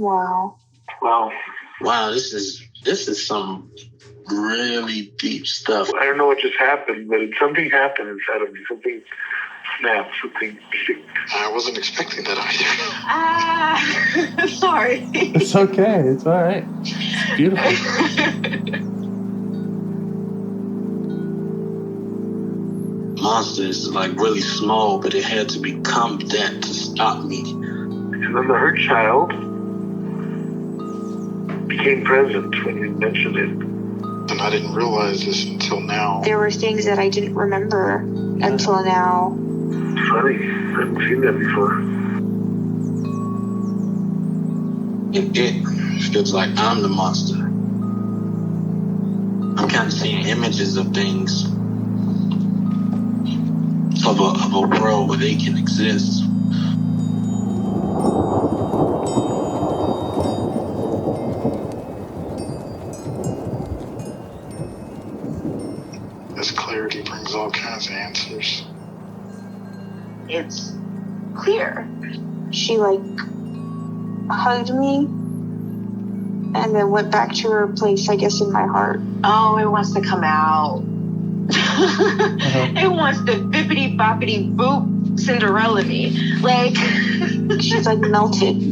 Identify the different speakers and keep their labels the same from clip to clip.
Speaker 1: Wow.
Speaker 2: Wow, this is some really deep stuff.
Speaker 3: I don't know what just happened, but something happened inside of me. Something snapped, something clicked.
Speaker 2: I wasn't expecting that either.
Speaker 1: Sorry.
Speaker 4: It's okay. It's all right. It's beautiful.
Speaker 2: Monster is like really small, but it had to become that to stop me.
Speaker 3: And then the hurt child became present when you mentioned it.
Speaker 2: And I didn't realize this until now.
Speaker 1: There were things that I didn't remember until now.
Speaker 3: Funny, I haven't seen that before.
Speaker 2: It feels like I'm the monster. I'm kind of seeing images of things, of a world where they can exist. This clarity brings all kinds of answers.
Speaker 1: It's clear. She hugged me and then went back to her place, I guess, in my heart. Oh, it wants to come out. It wants to bippity boppity boop Cinderella me. She's melted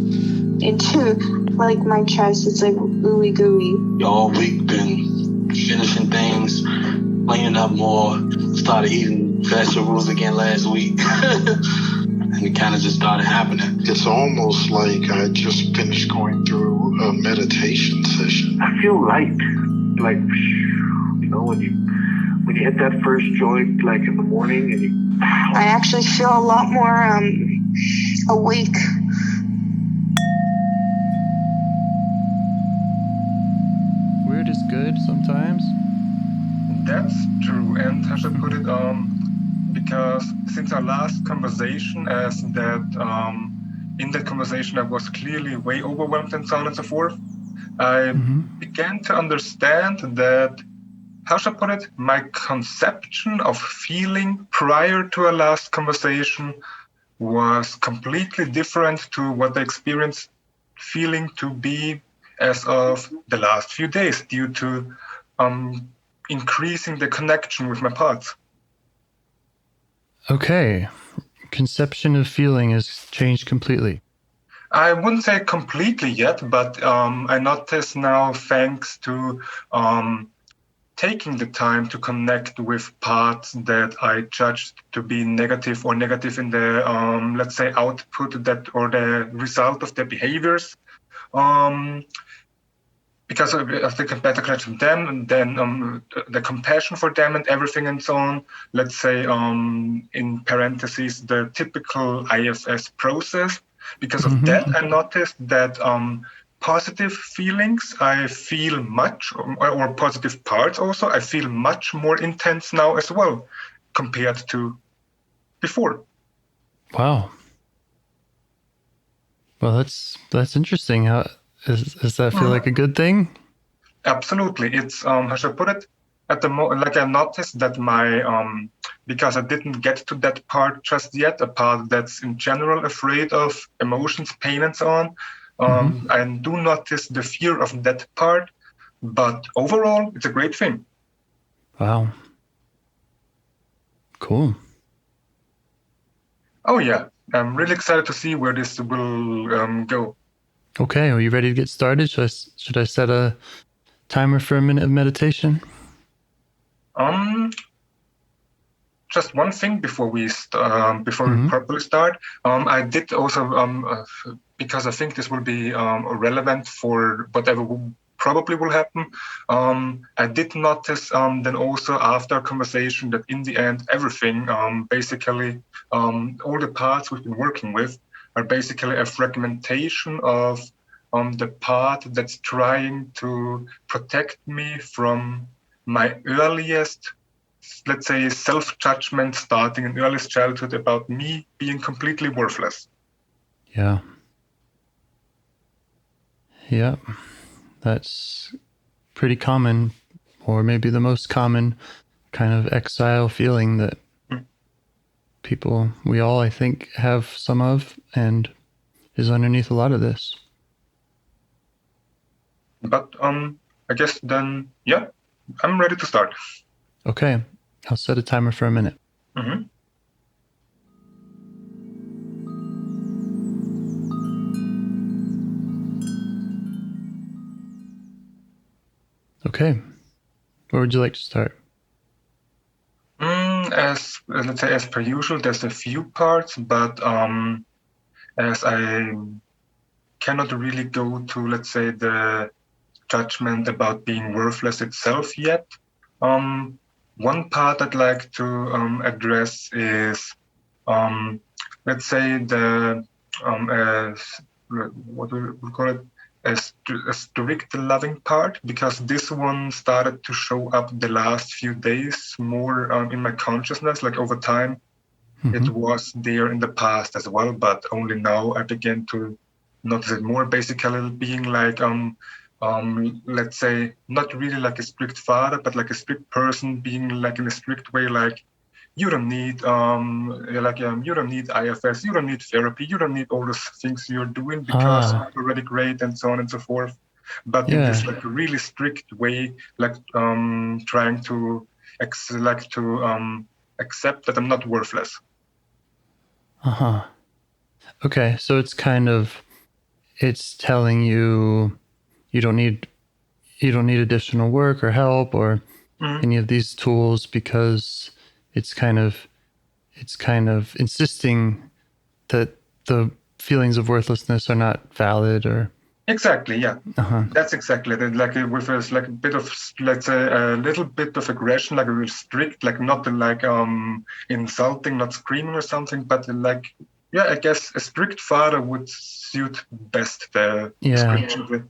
Speaker 1: into my chest. It's ooey gooey.
Speaker 2: All week been finishing things, cleaning up more, started eating vegetables again last week. And it kind of just started happening. It's almost like I just finished going through a meditation session.
Speaker 3: I feel light. When you hit that first joint, in the morning, and
Speaker 1: I actually feel a lot more awake.
Speaker 4: Weird is good sometimes.
Speaker 5: That's true, and I should put it because since our last conversation, as that in that conversation I was clearly way overwhelmed and so on and so forth, I began to understand that, how should I put it, my conception of feeling prior to our last conversation was completely different to what I experienced feeling to be as of the last few days due to increasing the connection with my parts.
Speaker 4: Okay. Conception of feeling has changed completely.
Speaker 5: I wouldn't say completely yet, but I notice now, thanks to taking the time to connect with parts that I judged to be negative or negative in the, let's say, output that or the result of their behaviors. Because of the better connection with them, and then the compassion for them and everything and so on. Let's say, in parentheses, the typical IFS process. Because of that, I noticed that positive feelings, I feel much, or positive parts also, I feel much more intense now as well, compared to before.
Speaker 4: Wow. Well, that's interesting. How does that feel like a good thing?
Speaker 5: Absolutely. It's how should I put it? At the moment, I noticed that my because I didn't get to that part just yet, a part that's in general afraid of emotions, pain, and so on. I do notice the fear of that part, but overall, it's a great thing.
Speaker 4: Wow. Cool.
Speaker 5: Oh yeah, I'm really excited to see where this will go.
Speaker 4: Okay, are you ready to get started? Should I set a timer for a minute of meditation?
Speaker 5: Just one thing before we properly start. I did also because I think this will be relevant for whatever probably will happen. I did notice then also after our conversation that in the end everything basically all the parts we've been working with are basically a fragmentation of the part that's trying to protect me from my earliest, let's say, self-judgment starting in earliest childhood about me being completely worthless.
Speaker 4: Yeah. Yeah. That's pretty common, or maybe the most common kind of exile feeling that we all, I think, have some of, and is underneath a lot of this.
Speaker 5: But I guess then, yeah, I'm ready to start.
Speaker 4: Okay, I'll set a timer for a minute.
Speaker 5: Mm-hmm.
Speaker 4: Okay, where would you like to start?
Speaker 5: As let's say, as per usual, there's a few parts, but as I cannot really go to, let's say, the judgment about being worthless itself yet. One part I'd like to address is, let's say, the what do we call it? A strict loving part, because this one started to show up the last few days more in my consciousness. Like over time, it was there in the past as well, but only now I began to notice it more. Basically, being like let's say, not really like a strict father, but like a strict person, being like in a strict way, like you don't need you don't need IFS, you don't need therapy, you don't need all those things you're doing because you're already great, and so on and so forth. But in this like really strict way, like trying to accept that I'm not worthless.
Speaker 4: Okay, so it's it's telling you you don't need additional work or help or any of these tools, because it's kind of insisting that the feelings of worthlessness are not valid. Or
Speaker 5: exactly, yeah. That's exactly it. Like with like a bit of, let's say, a little bit of aggression, like a real strict, like not like insulting, not screaming or something, but like, yeah, I guess a strict father would suit best the description of it.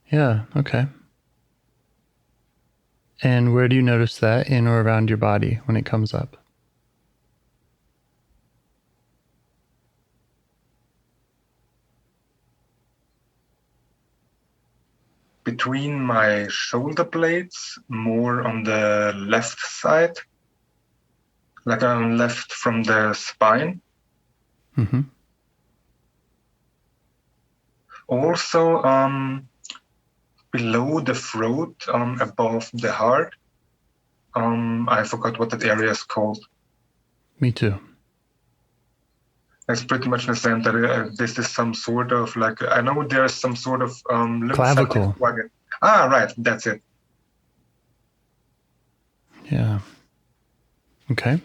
Speaker 4: Yeah, okay. And where do you notice that in or around your body when it comes up?
Speaker 5: Between my shoulder blades, more on the left side, like left from the spine. Also, below the throat, above the heart. I forgot what that area is called.
Speaker 4: Me too.
Speaker 5: It's pretty much the same. That this is some sort of like, I know there's some sort of
Speaker 4: clavicle.
Speaker 5: Ah, right, that's it.
Speaker 4: Yeah. Okay.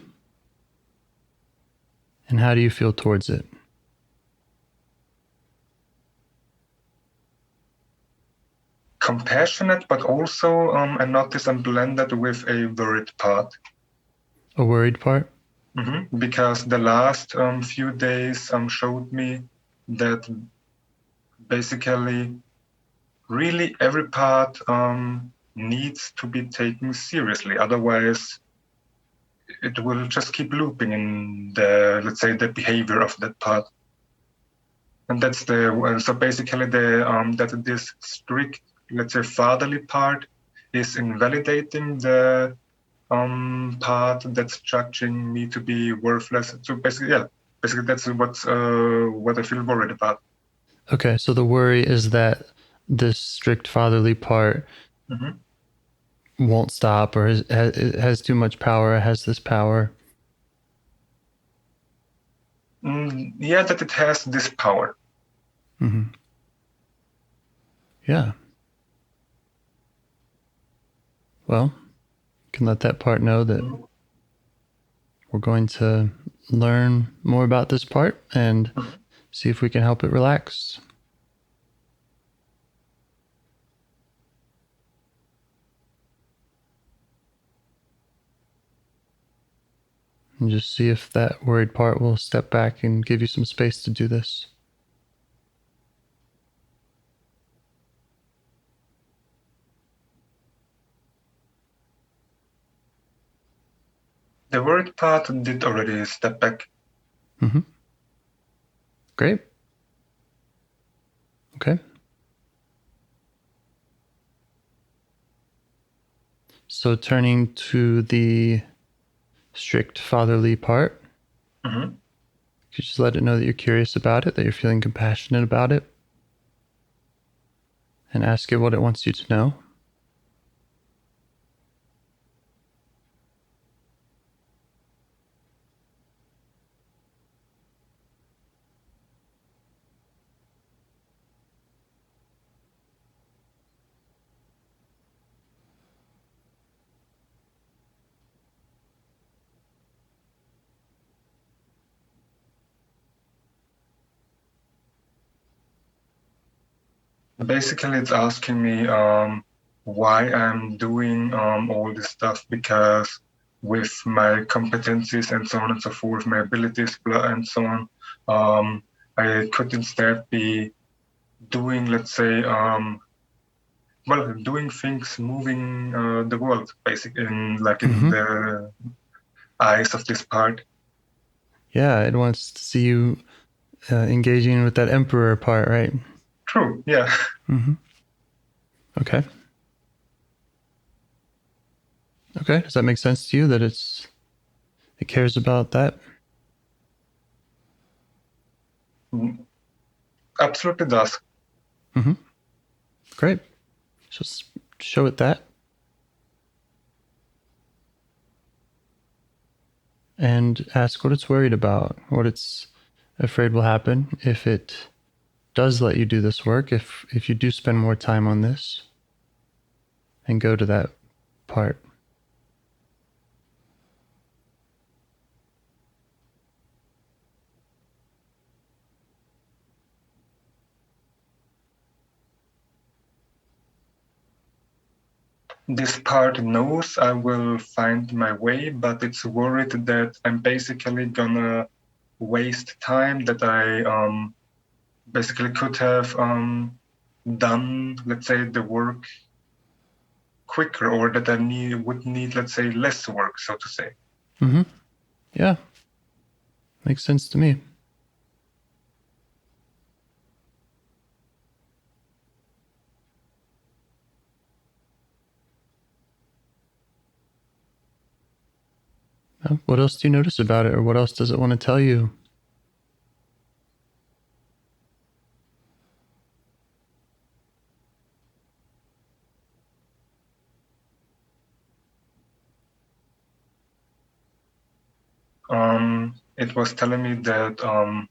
Speaker 4: And how do you feel towards it?
Speaker 5: Compassionate, but also I notice I'm blended with a worried part.
Speaker 4: A worried part?
Speaker 5: Because the last few days showed me that basically really every part needs to be taken seriously. Otherwise, it will just keep looping in the, let's say, the behavior of that part. And that's so basically that this strict, let's say, fatherly part is invalidating the part that's judging me to be worthless. So basically that's what I feel worried about.
Speaker 4: Okay, so the worry is that this strict fatherly part won't stop, or has too much power, has this power.
Speaker 5: Yeah, that it has this power.
Speaker 4: Yeah. Well, you can let that part know that we're going to learn more about this part and see if we can help it relax. And just see if that worried part will step back and give you some space to do this.
Speaker 5: The worried part did already step back.
Speaker 4: Great. Okay. So turning to the strict fatherly part, you just let it know that you're curious about it, that you're feeling compassionate about it. and ask it what it wants you to know.
Speaker 5: Basically, it's asking me why I'm doing all this stuff, because with my competencies and so on and so forth, my abilities and so on, I could instead be doing, let's say, doing things, moving the world, basically, in the eyes of this part.
Speaker 4: Yeah, it wants to see you engaging with that emperor part, right?
Speaker 5: True, yeah.
Speaker 4: Mm-hmm. Okay. Okay, does that make sense to you that it cares about that?
Speaker 5: Absolutely does.
Speaker 4: Mm-hmm. Great. Just show it that. And ask what it's worried about, what it's afraid will happen if it does let you do this work, if you do spend more time on this and go to that part.
Speaker 5: This part knows I will find my way, but it's worried that I'm basically gonna waste time that I basically could have done, let's say, the work quicker, or that I would need, let's say, less work, so to say.
Speaker 4: Mm-hmm. Yeah. Makes sense to me. What else do you notice about it, or what else does it want to tell you?
Speaker 5: It was telling me that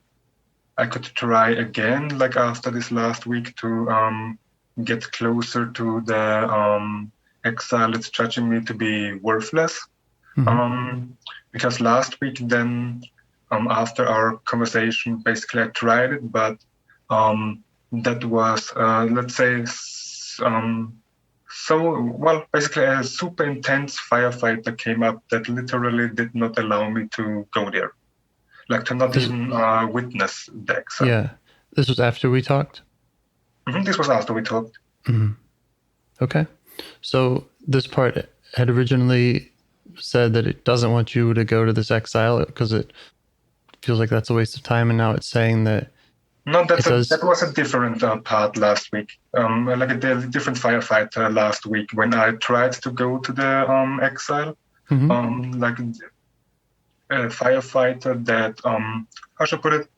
Speaker 5: I could try again, like after this last week, to get closer to the exile. It's judging me to be worthless. Mm-hmm. Because last week, then after our conversation, basically I tried it, but that was, let's say, basically a super intense firefight that came up that literally did not allow me to go there, like to not even witness the exile.
Speaker 4: Yeah, this was after we talked?
Speaker 5: Mm-hmm. This was after we talked.
Speaker 4: Mm-hmm. Okay, so this part had originally said that it doesn't want you to go to this exile because it feels like that's a waste of time, and now it's saying that
Speaker 5: no, that was a different part last week. Like a different firefight last week when I tried to go to the exile. Mm-hmm. Like a firefighter that how should I put it?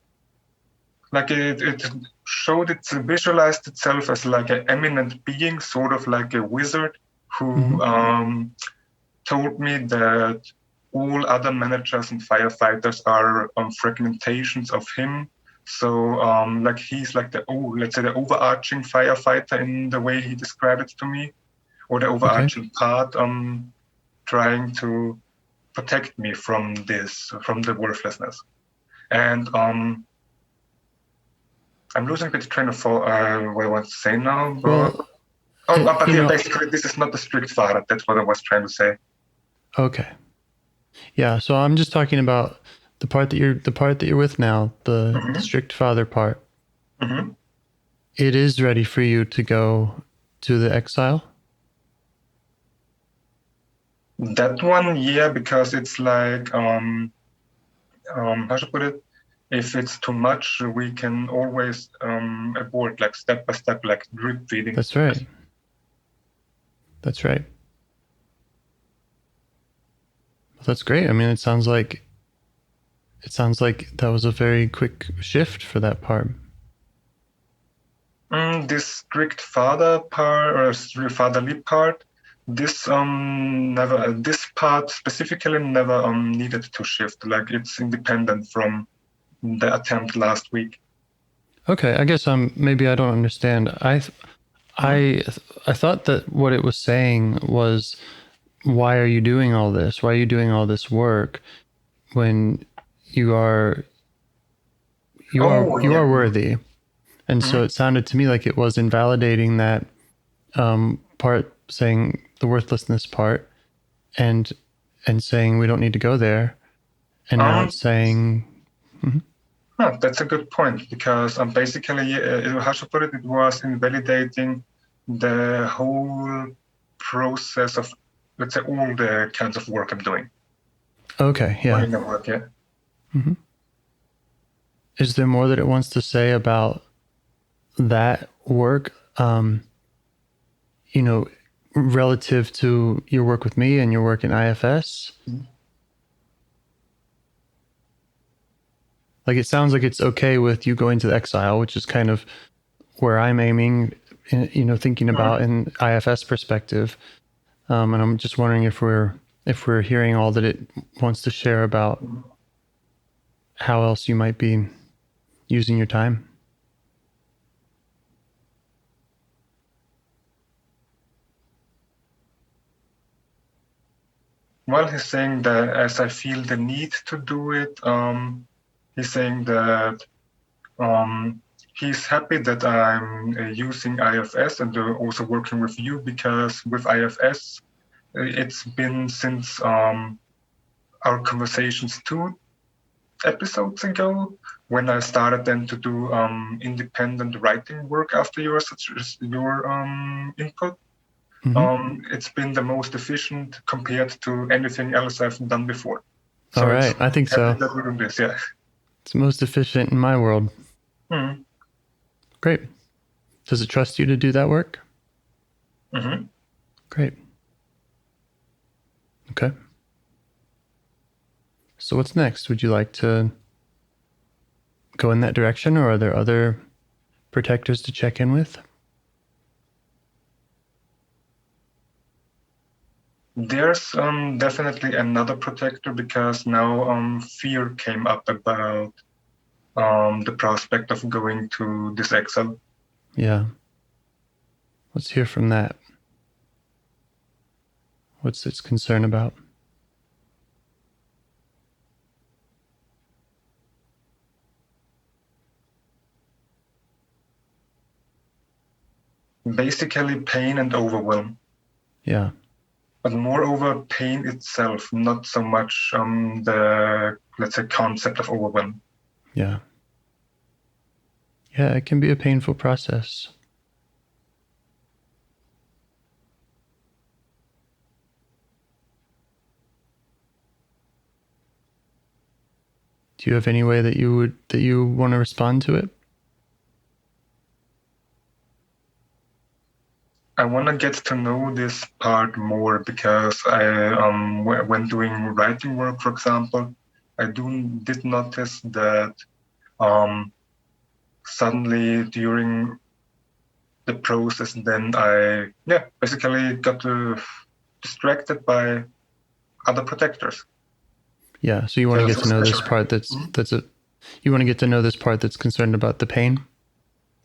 Speaker 5: Like it showed visualized itself as like an eminent being, sort of like a wizard who told me that all other managers and firefighters are fragmentations of him. So like he's like let's say the overarching firefighter in the way he described it to me, or the overarching part trying to protect me from the worthlessness. And I'm losing a bit of train of thought what I want to say now. But basically this is not the strict father. That's what I was trying to say.
Speaker 4: Okay. Yeah, so I'm just talking about the part that you're with now, the strict father part. Mm-hmm. It is ready for you to go to the exile?
Speaker 5: That one, yeah, because it's like how should I put it? If it's too much, we can always abort, like step by step, like drip feeding.
Speaker 4: That's right. That's right. That's great. I mean, it sounds like that was a very quick shift for that part.
Speaker 5: This strict father part or fatherly part, this part specifically never needed to shift. Like it's independent from the attempt last week.
Speaker 4: Okay, I guess maybe I don't understand. I thought that what it was saying was, why are you doing all this? Why are you doing all this work when you are worthy? And so it sounded to me like it was invalidating that part, saying the worthlessness part, and saying we don't need to go there. And now it's saying.
Speaker 5: That's a good point, because basically, how to put it, it was invalidating the whole process of, let's say, all the kinds of work I'm doing.
Speaker 4: Okay, yeah.
Speaker 5: Work, yeah.
Speaker 4: Mm-hmm. Is there more that it wants to say about that work, relative to your work with me and your work in IFS? Mm-hmm. Like, it sounds like it's okay with you going to the Exile, which is kind of where I'm aiming, thinking about in IFS perspective. And I'm just wondering if we're hearing all that it wants to share about how else you might be using your time.
Speaker 5: Well, he's saying that as I feel the need to do it, he's saying that he's happy that I'm using IFS and also working with you, because with IFS, it's been since our conversations 2 episodes ago, when I started then to do independent writing work after your input. Mm-hmm. It's been the most efficient compared to anything else I've done before.
Speaker 4: So all right, I think so.
Speaker 5: That we're doing this, yeah.
Speaker 4: It's most efficient in my world.
Speaker 5: Mm-hmm.
Speaker 4: Great. Does it trust you to do that work?
Speaker 5: Mm-hmm.
Speaker 4: Great. Okay. So what's next? Would you like to go in that direction, or are there other protectors to check in with?
Speaker 5: There's definitely another protector, because now fear came up about the prospect of going to this Exile.
Speaker 4: Yeah. Let's hear from that. What's its concern about?
Speaker 5: Basically pain and overwhelm.
Speaker 4: Yeah.
Speaker 5: But moreover, pain itself, not so much the, let's say, concept of overwhelm.
Speaker 4: Yeah. Yeah, it can be a painful process. Do you have any way that you want to respond to it?
Speaker 5: I want to get to know this part more, because I, when doing writing work, for example, I did notice that suddenly during the process, then I basically got distracted by other protectors.
Speaker 4: Yeah, so you want to get to know this part you want to get to know this part that's concerned about the pain?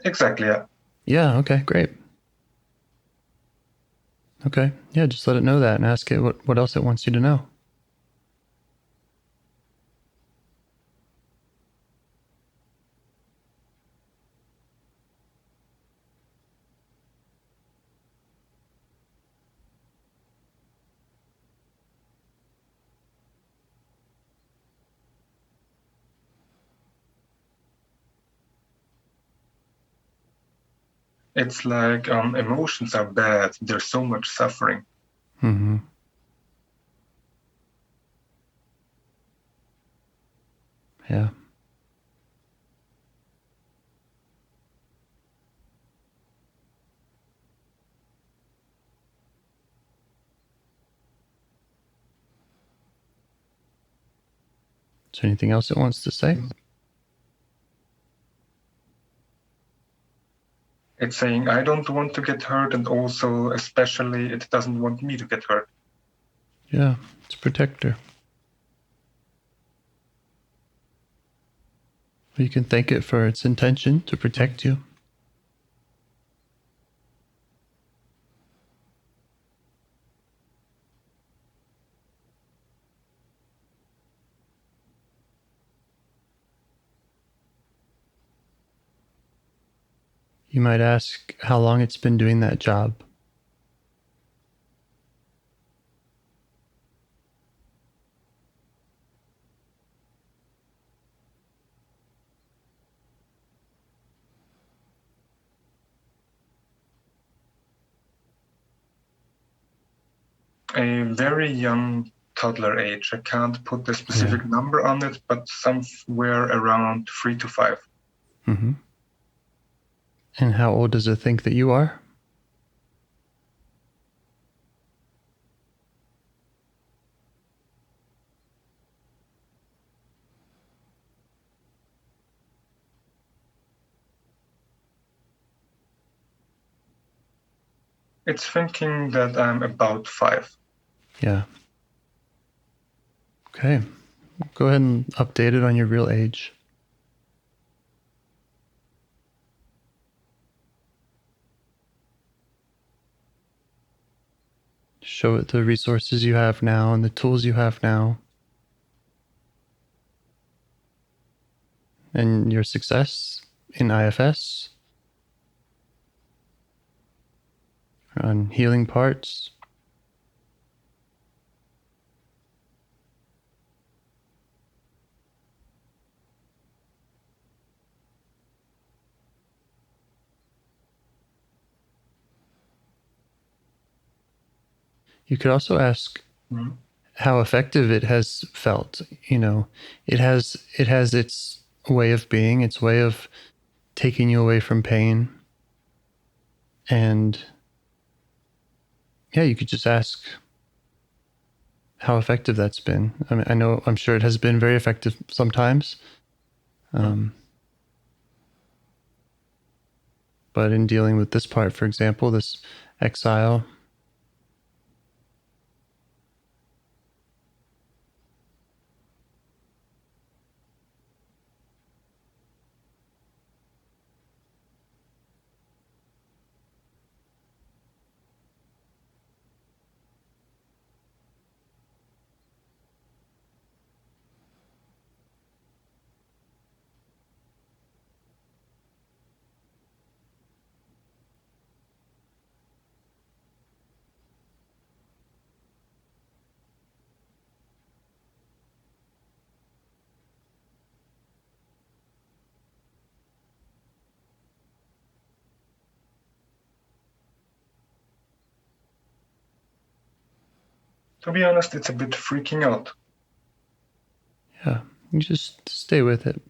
Speaker 5: Exactly, yeah.
Speaker 4: Yeah, okay, great. Okay, yeah, just let it know that and ask it what else it wants you to know.
Speaker 5: It's like emotions are bad. There's so much suffering.
Speaker 4: Mm-hmm. Yeah. Is there anything else it wants to say?
Speaker 5: It's saying, I don't want to get hurt, and also, especially, it doesn't want me to get hurt.
Speaker 4: Yeah, it's a protector. You can thank it for its intention to protect you. You might ask how long it's been doing that job.
Speaker 5: A very young toddler age. I can't put the specific number on it, but somewhere around 3 to 5.
Speaker 4: Mm-hmm. And how old does it think that you are?
Speaker 5: It's thinking that I'm about 5.
Speaker 4: Yeah. Okay. Go ahead and update it on your real age. Show it the resources you have now and the tools you have now. And your success in IFS. On healing parts. You could also ask how effective it has felt. You know, it has its way of being, its way of taking you away from pain. And yeah, you could just ask how effective that's been. I mean, I'm sure it has been very effective sometimes. But in dealing with this part, for example, this exile,
Speaker 5: To be honest, it's a bit freaking out.
Speaker 4: yeah, you just stay with it.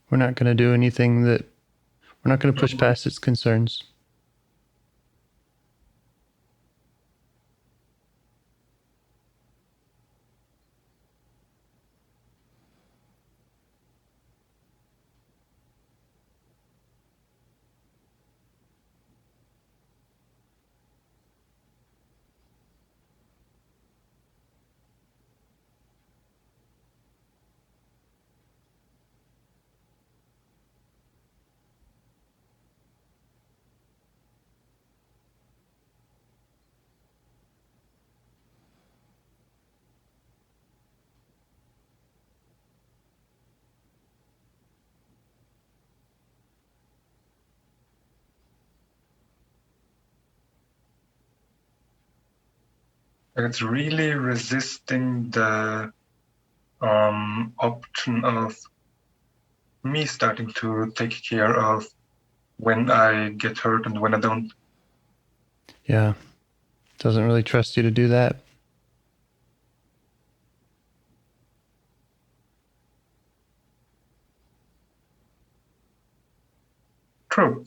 Speaker 4: We're not going to do anything we're not going to push past its concerns.
Speaker 5: It's really resisting the option of me starting to take care of when I get hurt and when I don't.
Speaker 4: Yeah. Doesn't really trust you to do that.
Speaker 5: True.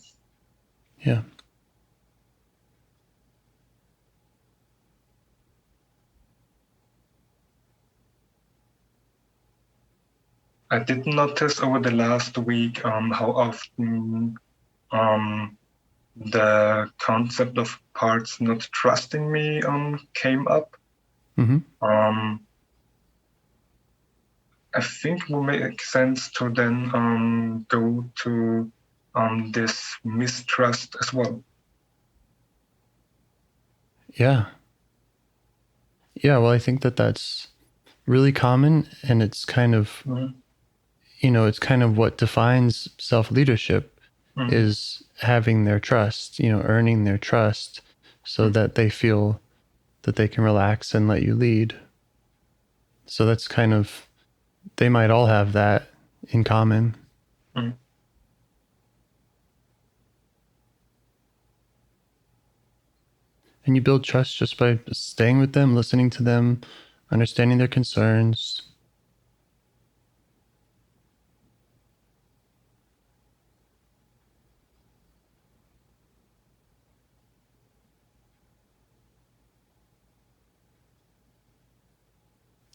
Speaker 4: Yeah.
Speaker 5: I did notice over the last week how often the concept of parts not trusting me came up.
Speaker 4: Mm-hmm.
Speaker 5: I think it will make sense to then go to this mistrust as well.
Speaker 4: Yeah. Yeah, well, I think that that's really common, and it's kind of, it's kind of what defines self-leadership is having their trust, earning their trust so that they feel that they can relax and let you lead. So that's kind of, they might all have that in common. And you build trust just by staying with them, listening to them, understanding their concerns.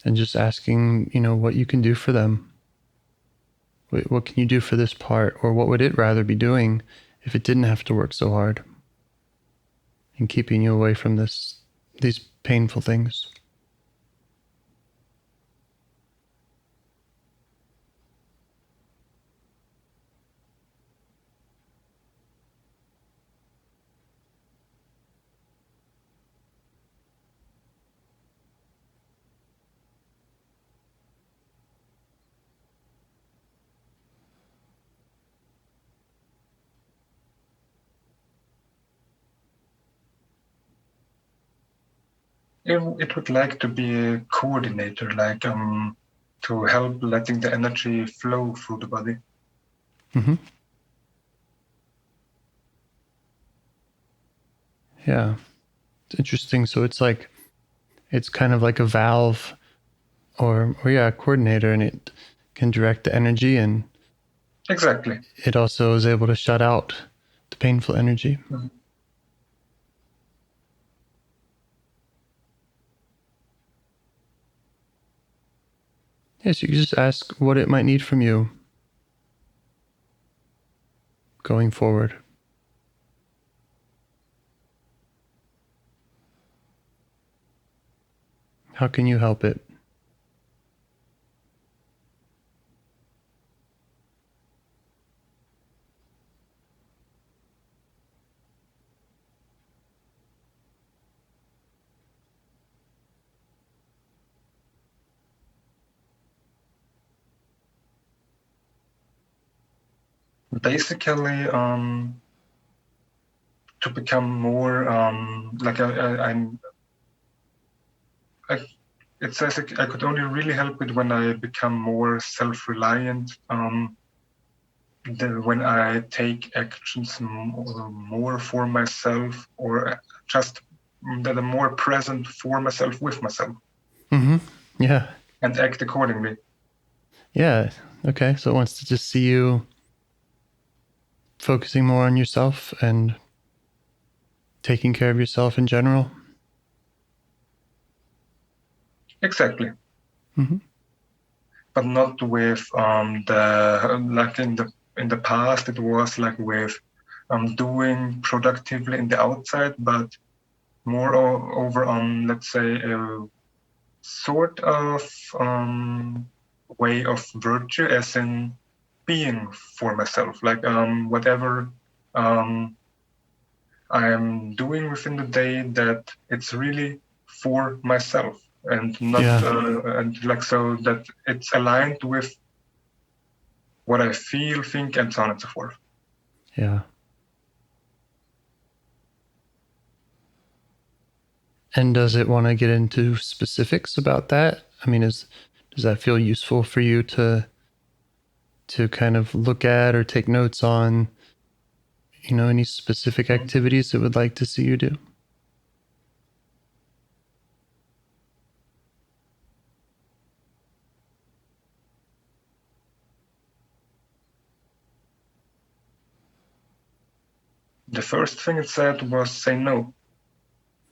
Speaker 4: And just asking, what you can do for them. What can you do for this part? Or what would it rather be doing if it didn't have to work so hard? And keeping you away from these painful things.
Speaker 5: It would like to be a coordinator, like to help letting the energy flow through the body.
Speaker 4: Mm-hmm. Yeah, it's interesting. So it's kind of like a valve, or a coordinator, and it can direct the energy, and
Speaker 5: exactly.
Speaker 4: It also is able to shut out the painful energy.
Speaker 5: Mm-hmm.
Speaker 4: Yes, you can just ask what it might need from you going forward. How can you help it?
Speaker 5: Basically, to become more it says I could only really help it when I become more self-reliant. When I take actions more for myself, or just that I'm more present for myself with myself.
Speaker 4: Mm-hmm. Yeah.
Speaker 5: And act accordingly.
Speaker 4: Yeah. Okay. So it wants to just see you focusing more on yourself and taking care of yourself in general.
Speaker 5: Exactly.
Speaker 4: Mm-hmm.
Speaker 5: But not with in the past it was like with doing productively in the outside, but more over on, let's say, a sort of way of virtue, as in being for myself, like whatever I am doing within the day, that it's really for myself, and not and like so that it's aligned with what I feel, think, and so on and so forth.
Speaker 4: Yeah. And does it want to get into specifics about that? I mean, does that feel useful for you to kind of look at or take notes on, any specific activities it would like to see you do?
Speaker 5: The first thing it said was say no.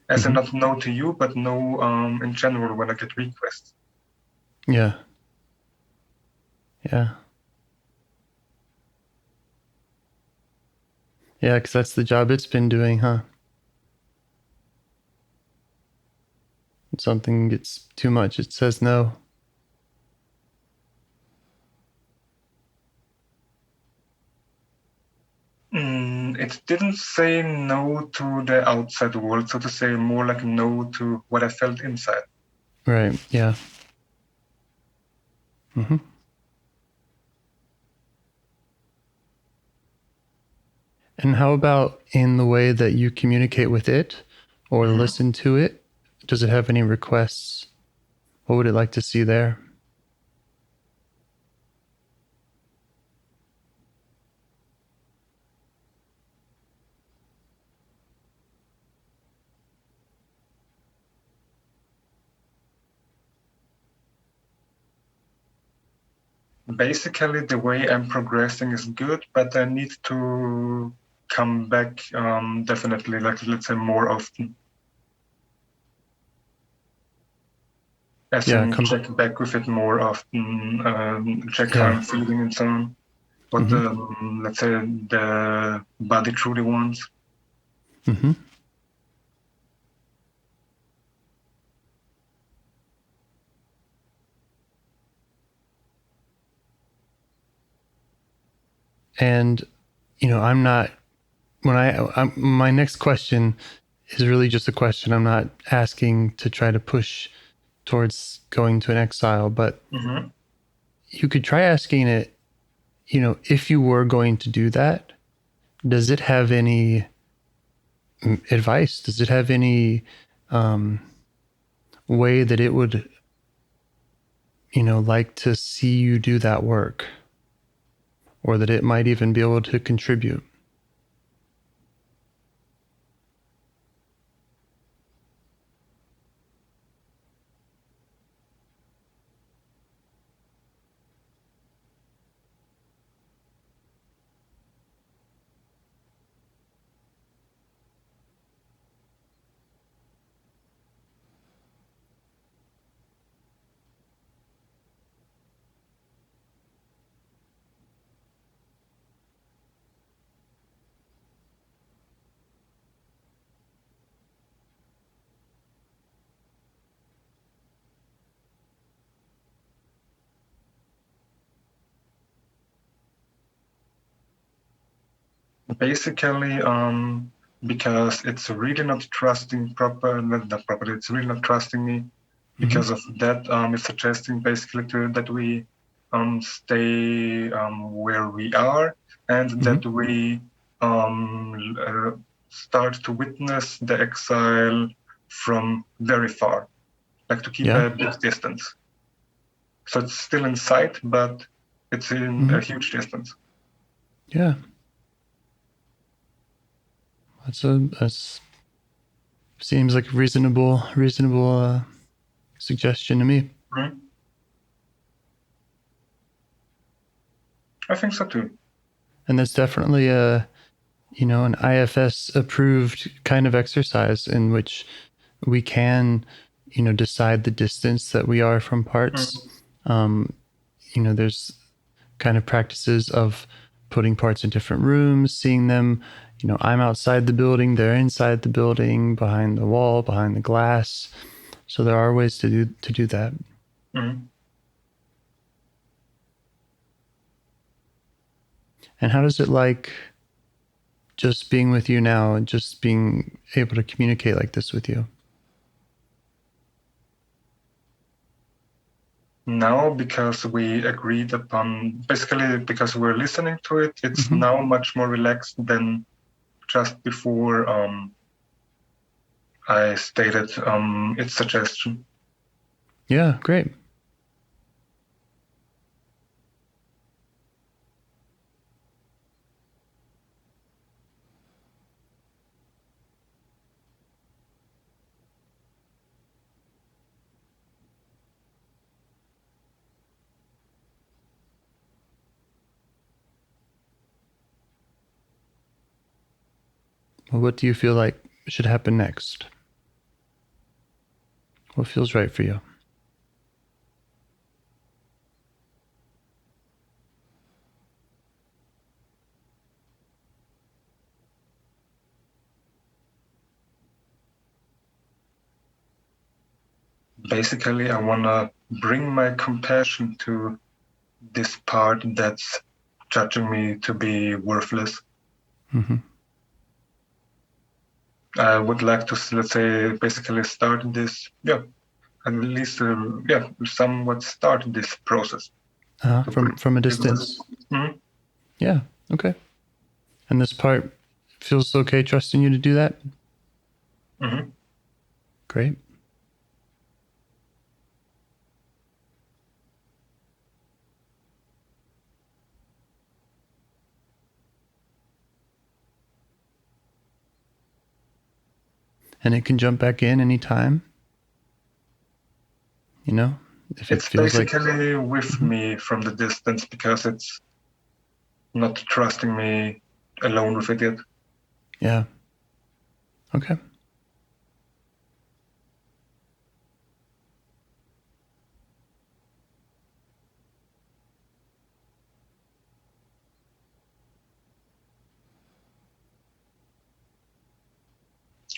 Speaker 5: As in not no to you, but no in general when I get requests.
Speaker 4: Yeah. Yeah. Yeah, because that's the job it's been doing, huh? When something gets too much, it says no.
Speaker 5: It didn't say no to the outside world, so to say, more like no to what I felt inside.
Speaker 4: Right, yeah. Mm-hmm. And how about in the way that you communicate with it or listen to it? Does it have any requests? What would it like to see there?
Speaker 5: Basically, the way I'm progressing is good, but I need to come back definitely, like, let's say, more often. As in check back with it more often, check how I'm feeling and so on. What let's say the body truly wants.
Speaker 4: Mm-hmm. And, I'm not, my next question is really just a question. I'm not asking to try to push towards going to an exile, but you could try asking it, if you were going to do that, does it have any advice? Does it have any way that it would, like to see you do that work? Or that it might even be able to contribute?
Speaker 5: Basically, because it's really not trusting not properly, it's really not trusting me. Because of that, it's suggesting basically that we stay where we are, and that we start to witness the exile from very far, like to keep a big distance. So it's still in sight, but it's in a huge distance.
Speaker 4: Yeah. That's seems like a reasonable suggestion to me.
Speaker 5: I think so too.
Speaker 4: And that's definitely an IFS approved kind of exercise in which we can, decide the distance that we are from parts. There's kind of practices of putting parts in different rooms, seeing them, I'm outside the building, they're inside the building, behind the wall, behind the glass. So there are ways to do that. And how does it like just being with you now and just being able to communicate like this with you?
Speaker 5: Now, because we agreed upon, basically because we're listening to it, it's now much more relaxed than just before I stated its suggestion.
Speaker 4: Yeah, great. Well, what do you feel like should happen next? What feels right for you?
Speaker 5: basically I want to bring my compassion to this part that's judging me to be worthless.
Speaker 4: Mm-hmm.
Speaker 5: I would like to, let's say, basically start this, at least, somewhat start this process.
Speaker 4: From a distance.
Speaker 5: Mm-hmm.
Speaker 4: Yeah. Okay. And this part feels okay trusting you to do that?
Speaker 5: Mm-hmm.
Speaker 4: Great. And it can jump back in anytime. You know, if it
Speaker 5: It's
Speaker 4: feels
Speaker 5: basically with me from the distance because it's not trusting me alone with it yet.
Speaker 4: Yeah. Okay.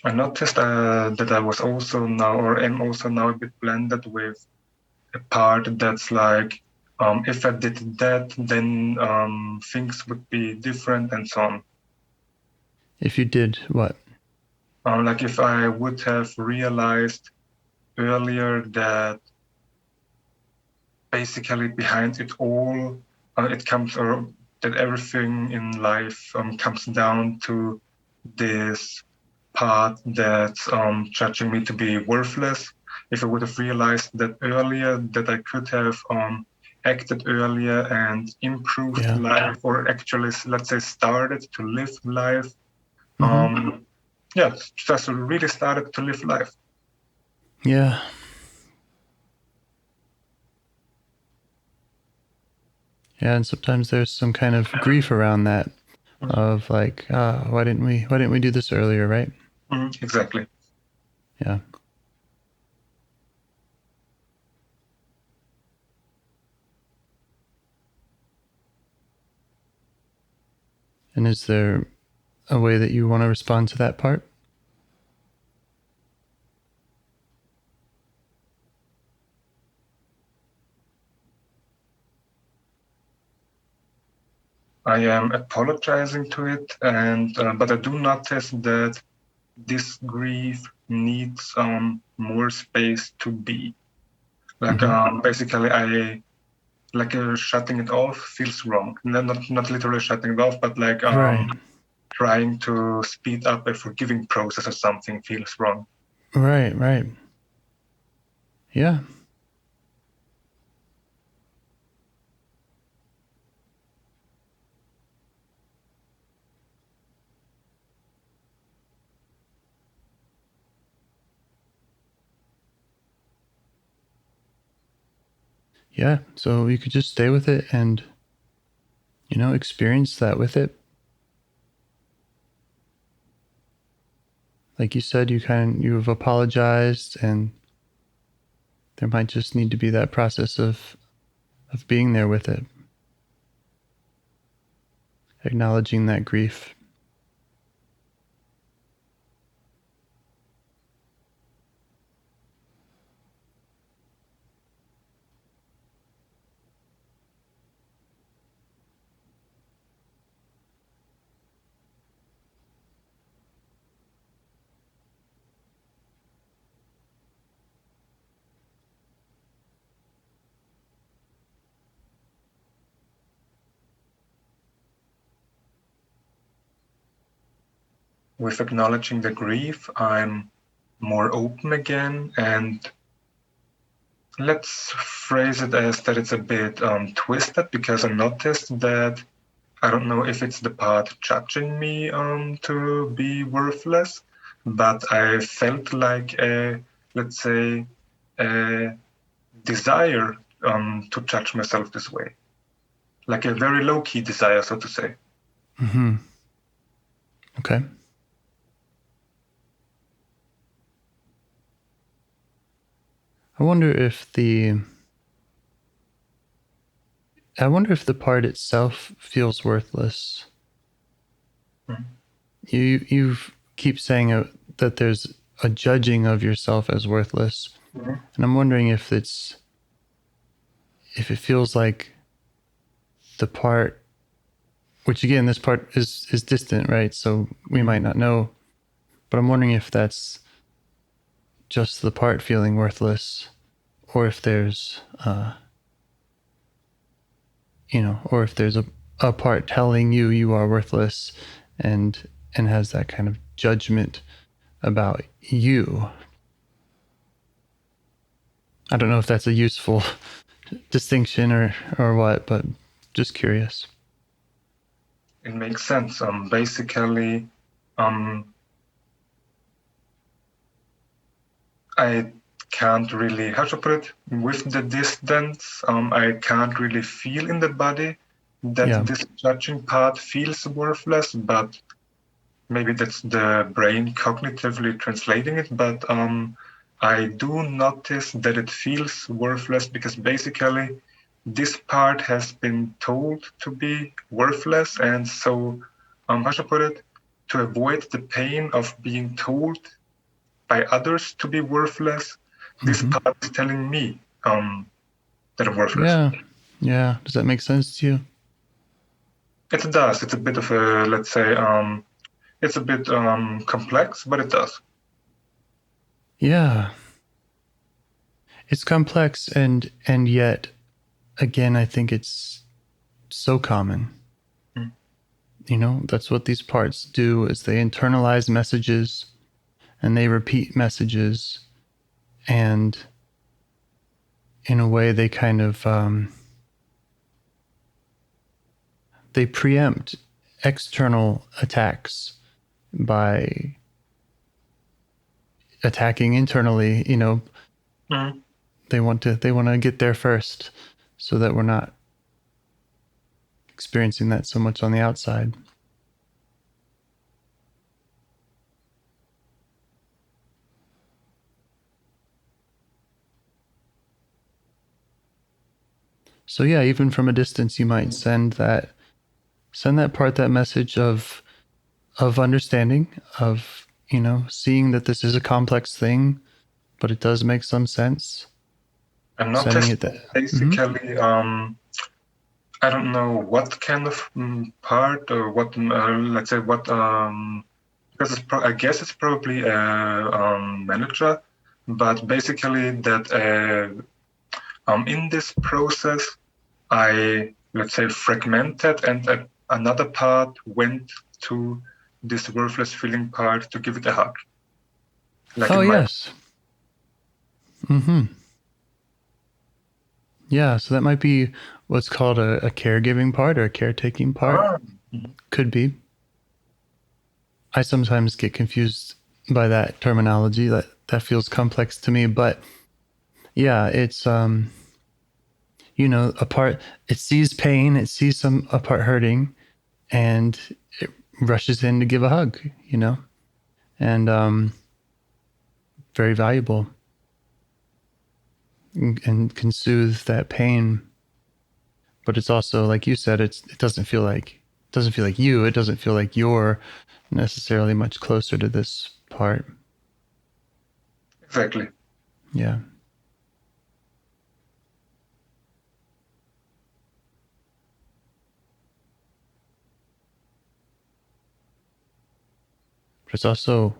Speaker 5: I noticed that I was also now, or am also now, a bit blended with a part that's like, if I did that, then things would be different and so on.
Speaker 4: If you did what?
Speaker 5: Like if I would have realized earlier that basically behind it all, it comes, or that everything in life comes down to this part that's judging me to be worthless. If I would have realized that earlier, that I could have acted earlier and improved life, or actually, let's say, started to live life. Just really started to live life.
Speaker 4: Yeah. Yeah, and sometimes there's some kind of grief around that, of like, why didn't we do this earlier, right?
Speaker 5: Exactly.
Speaker 4: Yeah. And is there a way that you want to respond to that part?
Speaker 5: I am apologizing to it, and but I do notice that this grief needs more space to be. Like basically, I like shutting it off feels wrong. Not literally shutting it off, but like trying to speed up a forgiving process or something feels wrong.
Speaker 4: Right. Yeah. Yeah. So you could just stay with it and, experience that with it. Like you said, you've apologized, and there might just need to be that process of being there with it, acknowledging that grief.
Speaker 5: With acknowledging the grief, I'm more open again, and let's phrase it as that it's a bit twisted, because I noticed that I don't know if it's the part judging me to be worthless, but I felt like let's say, a desire to judge myself this way, like a very low key desire, so to say.
Speaker 4: Mm-hmm. Okay. I wonder if the part itself feels worthless.
Speaker 5: Mm-hmm.
Speaker 4: You keep saying that there's a judging of yourself as worthless. And I'm wondering if it feels like the part, which again, this part is distant, right? So we might not know, but I'm wondering if that's just the part feeling worthless, or if there's, or if there's a part telling you are worthless, and has that kind of judgment about you. I don't know if that's a useful distinction or what, but just curious.
Speaker 5: It makes sense. Basically, I can't really, how to put it, with the distance, I can't really feel in the body that this judging part feels worthless, but maybe that's the brain cognitively translating it. But I do notice that it feels worthless because basically this part has been told to be worthless. And so, how should I put it? To avoid the pain of being told by others to be worthless, this part is telling me that I'm worthless.
Speaker 4: Yeah. Does that make sense to you?
Speaker 5: It does. It's a bit of a, let's say, it's a bit complex, but it does.
Speaker 4: Yeah. It's complex, and yet, again, I think it's so common. That's what these parts do, is they internalize messages and they repeat messages, and in a way they kind of they preempt external attacks by attacking internally. They want to get there first, so that we're not experiencing that so much on the outside. So yeah, even from a distance, you might send that part, that message of understanding, of seeing that this is a complex thing, but it does make some sense.
Speaker 5: I'm not
Speaker 4: Sending it
Speaker 5: basically, I don't know what kind of part or what, let's say what, because I guess it's probably a manager, but basically that in this process, I, let's say, fragmented, and another part went to this worthless feeling part to give it a hug.
Speaker 4: Yes. Yeah, so that might be what's called a caregiving part, or a caretaking part. Could be. I sometimes get confused by that terminology. That feels complex to me, but yeah, it's a part, it sees pain, it sees a part hurting, and it rushes in to give a hug, and very valuable, and can soothe that pain. But it's also, like you said, it doesn't feel like you. It doesn't feel like you're necessarily much closer to this part.
Speaker 5: Exactly.
Speaker 4: Yeah. But it's also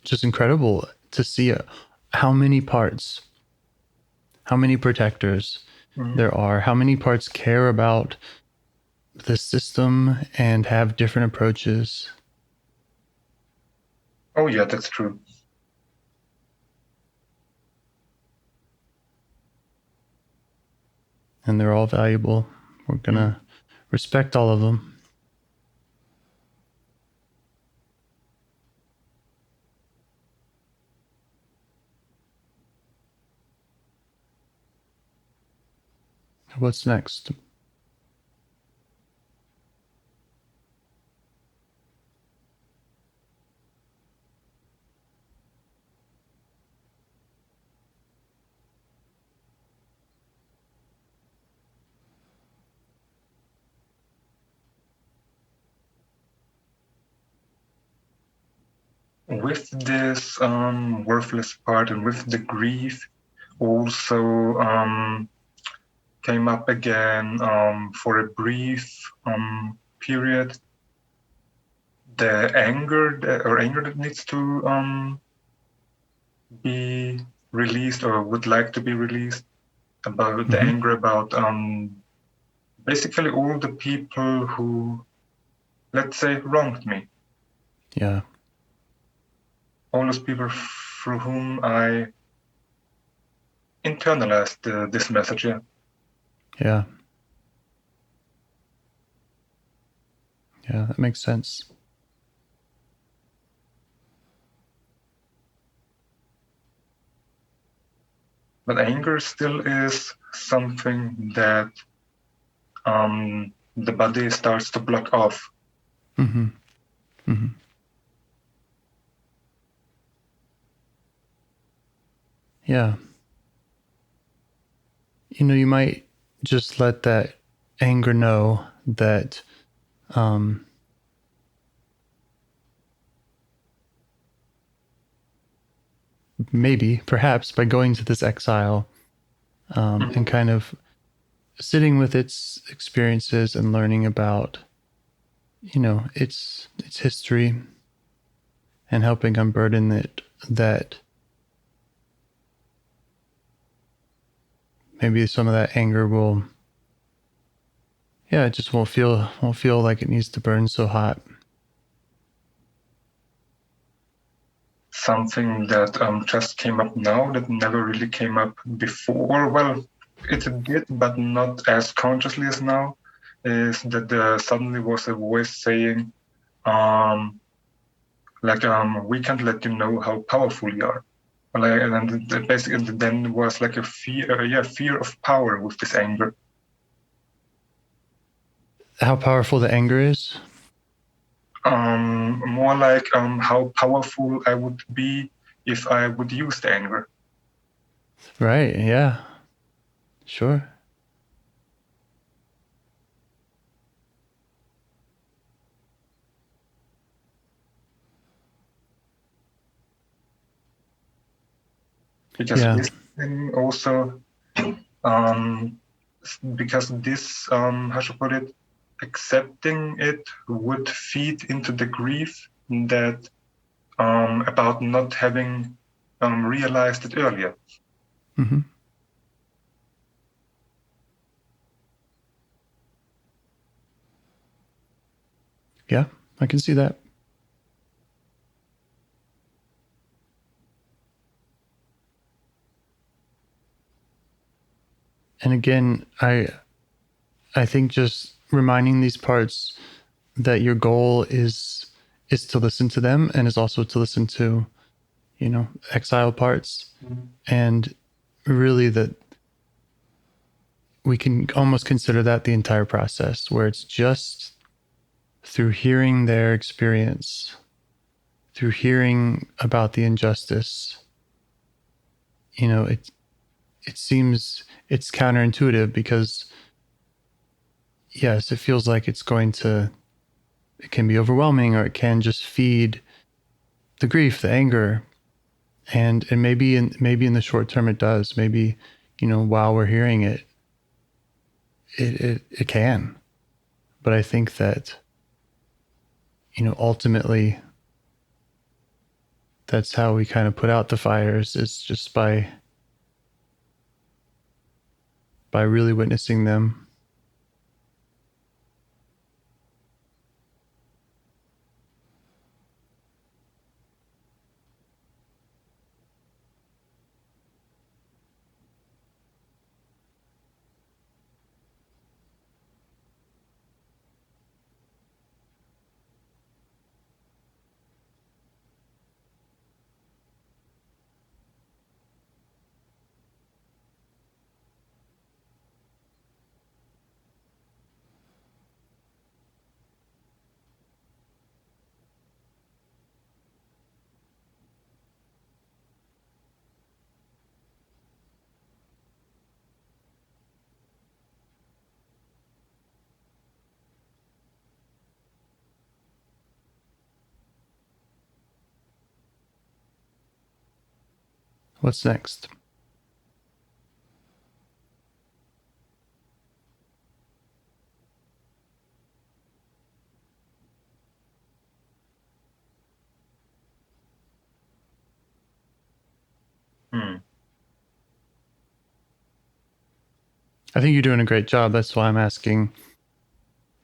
Speaker 4: just incredible to see how many parts, how many protectors there are, how many parts care about the system and have different approaches.
Speaker 5: Oh yeah, that's true.
Speaker 4: And they're all valuable. We're gonna respect all of them. What's next?
Speaker 5: with this worthless part and with the grief also came up again for a brief period. The anger that needs to be released or would like to be released, about the anger about basically all the people who, let's say, wronged me.
Speaker 4: Yeah.
Speaker 5: All those people through whom I internalized this message. Yeah.
Speaker 4: Yeah. Yeah, that makes sense.
Speaker 5: But anger still is something that the body starts to block off.
Speaker 4: Mm-hmm. Mm-hmm. Yeah. You might just let that anger know that maybe, perhaps, by going to this exile and kind of sitting with its experiences and learning about, its history and helping unburden it, that maybe some of that anger will, it just won't feel like it needs to burn so hot.
Speaker 5: Something that just came up now that never really came up before. Well, it did, but not as consciously as now, is that there suddenly was a voice saying, we can't let you know how powerful you are. And basically then was like a fear of power with this anger.
Speaker 4: How powerful the anger is?
Speaker 5: More like how powerful I would be if I would use the anger.
Speaker 4: Right, yeah. Sure.
Speaker 5: Because this thing also, because this, how should I put it, accepting it would feed into the grief that about not having realized it earlier.
Speaker 4: Mm-hmm. Yeah, I can see that. And again, I think just reminding these parts that your goal is to listen to them, and is also to listen to, exile parts. Mm-hmm. And really that we can almost consider that the entire process, where it's just through hearing their experience, through hearing about the injustice, it seems it's counterintuitive, because yes, it feels like it can be overwhelming, or it can just feed the grief, the anger. And maybe in the short term it does. Maybe, while we're hearing it, it can. But I think that, ultimately that's how we kind of put out the fires, is just by really witnessing them. What's next? I think you're doing a great job. That's why I'm asking.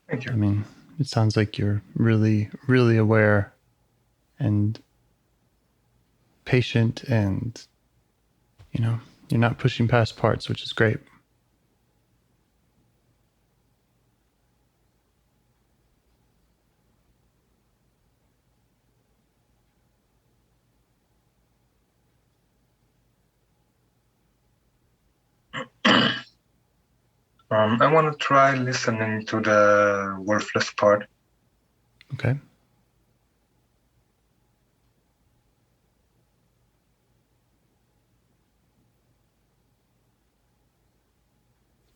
Speaker 5: Thank you.
Speaker 4: I mean, it sounds like you're really, really aware and patient, and, you know, you're not pushing past parts, which is great.
Speaker 5: I want to try listening to the worthless part.
Speaker 4: Okay.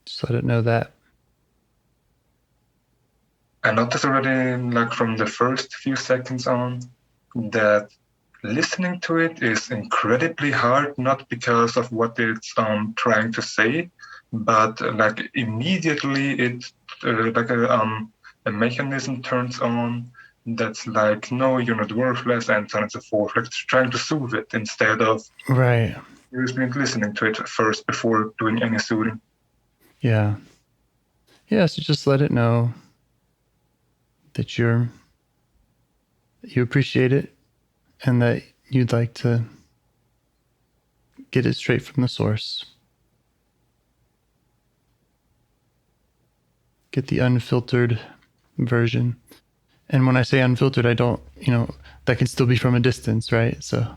Speaker 4: Just let it know that.
Speaker 5: I noticed already, like from the first few seconds on, that listening to it is incredibly hard, not because of what it's trying to say, but like immediately it like a mechanism turns on that's like, no, you're not worthless, and so on and so forth, like trying to soothe it instead of
Speaker 4: Right.
Speaker 5: listening to it first before doing any soothing.
Speaker 4: Yeah. Yeah, so just let it know that you appreciate it and that you'd like to get it straight from the source. Get the unfiltered version. And when I say unfiltered, I don't, that can still be from a distance, right? So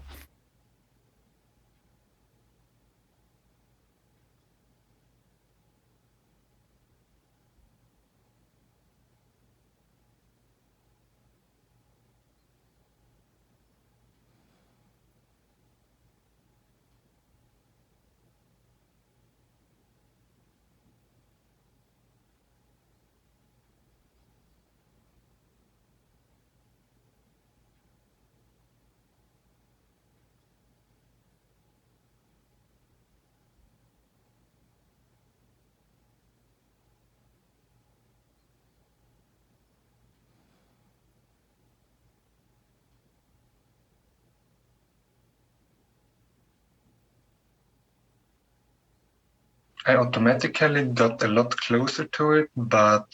Speaker 5: I automatically got a lot closer to it, but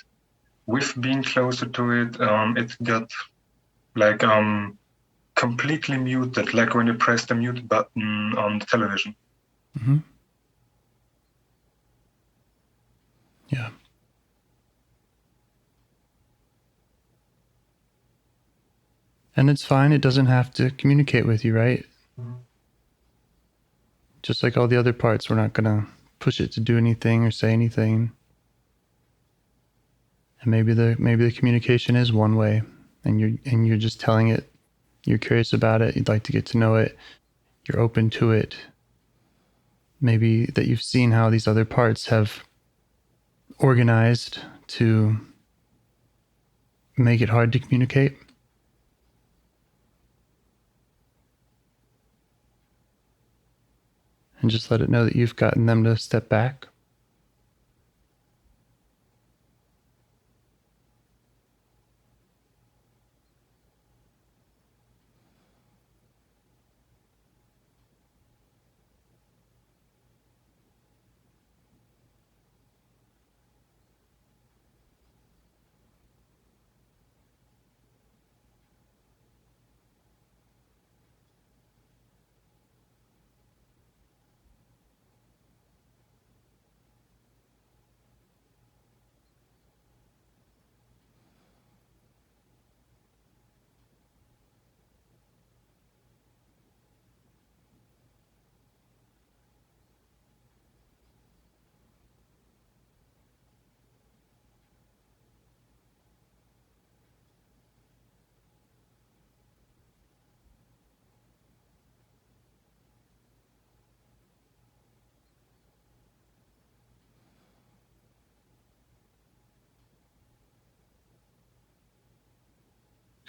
Speaker 5: with being closer to it, it got like completely muted, like when you press the mute button on the television.
Speaker 4: mm-hmm. Yeah. And it's fine. It doesn't have to communicate with you, right?
Speaker 5: Mm-hmm.
Speaker 4: Just like all the other parts, we're not going to push it to do anything or say anything. And maybe the communication is one way, and you're just telling it you're curious about it, you'd like to get to know it, you're open to it. Maybe that you've seen how these other parts have organized to make it hard to communicate. And just let it know that you've gotten them to step back.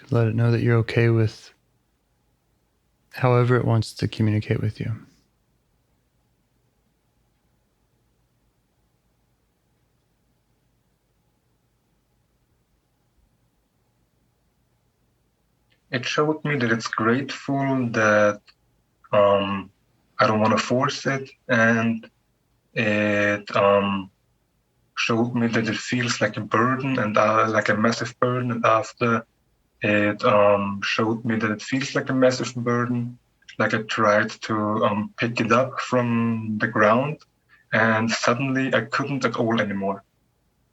Speaker 4: Let it know that you're okay with however it wants to communicate with you.
Speaker 5: It showed me that it's grateful that I don't want to force it, and it showed me that it feels like a burden and like a massive burden. And after it showed me that it feels like a massive burden, like I tried to pick it up from the ground, and suddenly I couldn't at all anymore.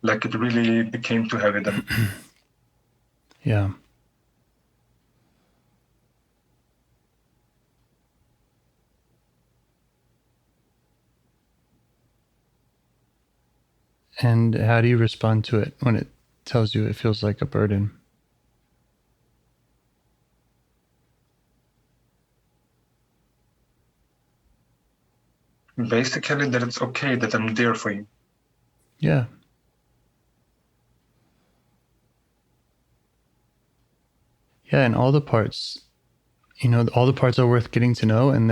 Speaker 5: Like it really became too heavy then.
Speaker 4: Yeah. And how do you respond to it when it tells you it feels like a burden?
Speaker 5: Basically, that it's okay that I'm there for you.
Speaker 4: Yeah. Yeah, and all the parts, all the parts are worth getting to know, and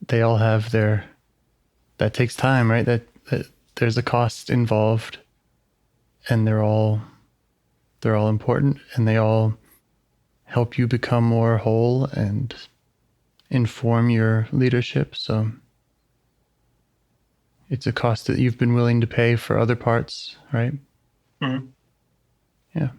Speaker 4: they all have that takes time, right? That there's a cost involved, and they're all important, and they all help you become more whole and inform your leadership. So it's a cost that you've been willing to pay for other parts, right?
Speaker 5: Mm-hmm.
Speaker 4: Yeah.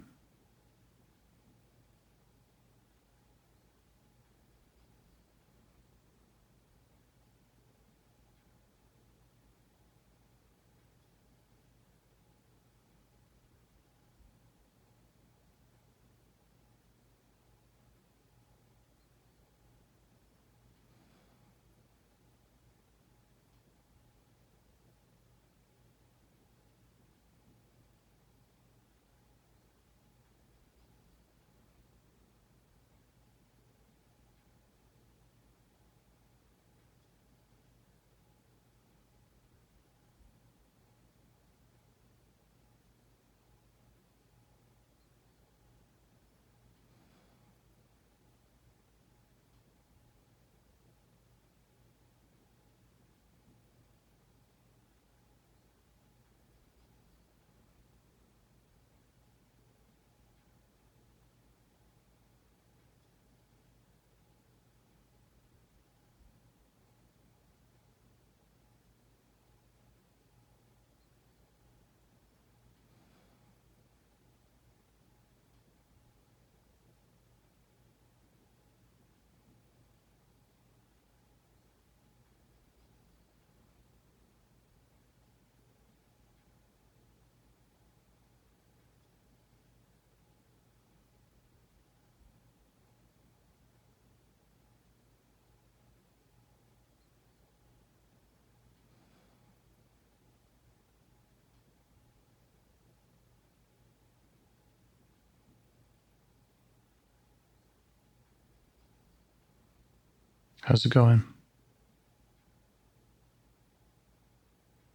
Speaker 4: How's it going?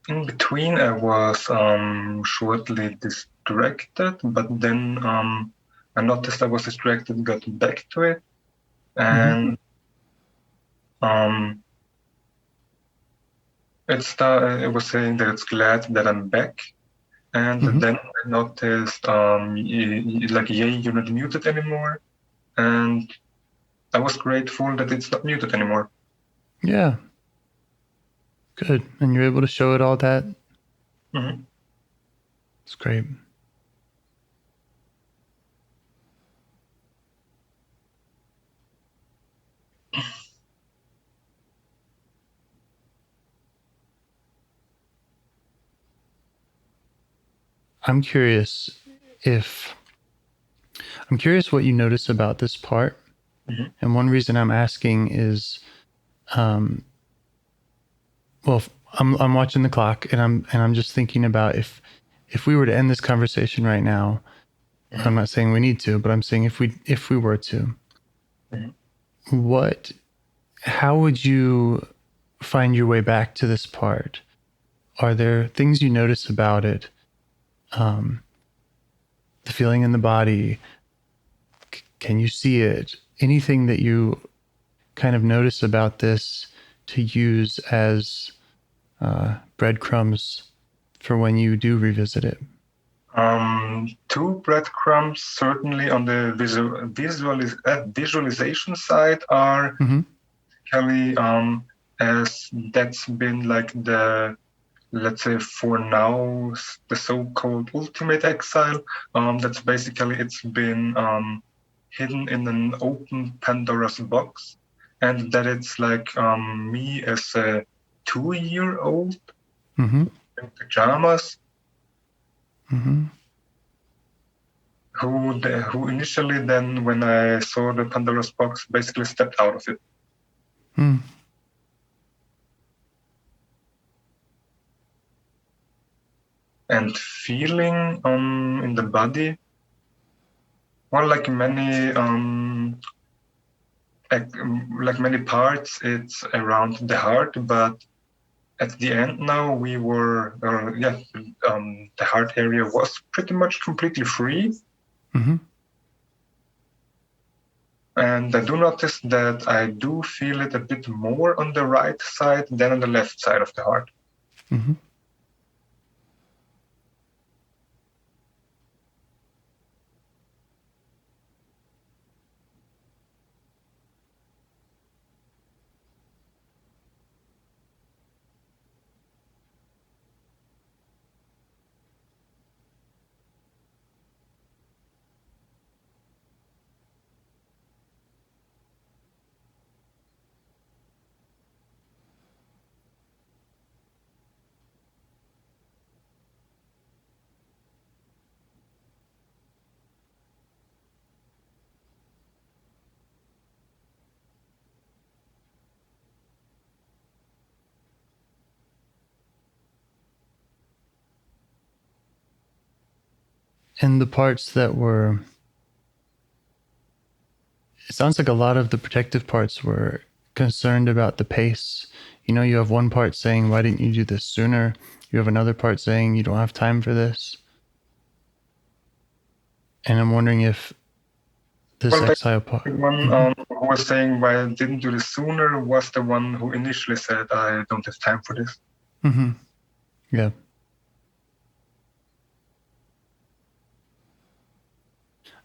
Speaker 5: In between, I was shortly distracted, but then I noticed I was distracted, got back to it, and it was saying that it's glad that I'm back, and then I noticed like, yay, you're not muted anymore, and I was grateful that it's not muted anymore.
Speaker 4: Yeah. Good. And you're able to show it all that?
Speaker 5: Mm-hmm.
Speaker 4: It's great. I'm curious what you notice about this part. Mm-hmm. And one reason I'm asking is, I'm watching the clock, and I'm just thinking about if we were to end this conversation right now. Mm-hmm. I'm not saying we need to, but I'm saying if we were to, mm-hmm. How would you find your way back to this part? Are there things you notice about it? The feeling in the body, can you see it? Anything that you kind of notice about this to use as breadcrumbs for when you do revisit it?
Speaker 5: Two breadcrumbs, certainly on the visualization side, are Kelly, as that's been like the, let's say for now, the so-called ultimate exile. That's basically, it's been hidden in an open Pandora's box, and that it's like me as a 2-year-old in pajamas, who initially then, when I saw the Pandora's box, basically stepped out of it. And feeling in the body, well, like many parts, it's around the heart, but at the end now we were, the heart area was pretty much completely free. And I do notice that I do feel it a bit more on the right side than on the left side of the heart.
Speaker 4: And the parts that were, it sounds like a lot of the protective parts were concerned about the pace. You know, you have one part saying, why didn't you do this sooner? You have another part saying, you don't have time for this. And I'm wondering if this exile part.
Speaker 5: The one who was saying why I didn't do this sooner was the one who initially said, I don't have time for this.
Speaker 4: Yeah.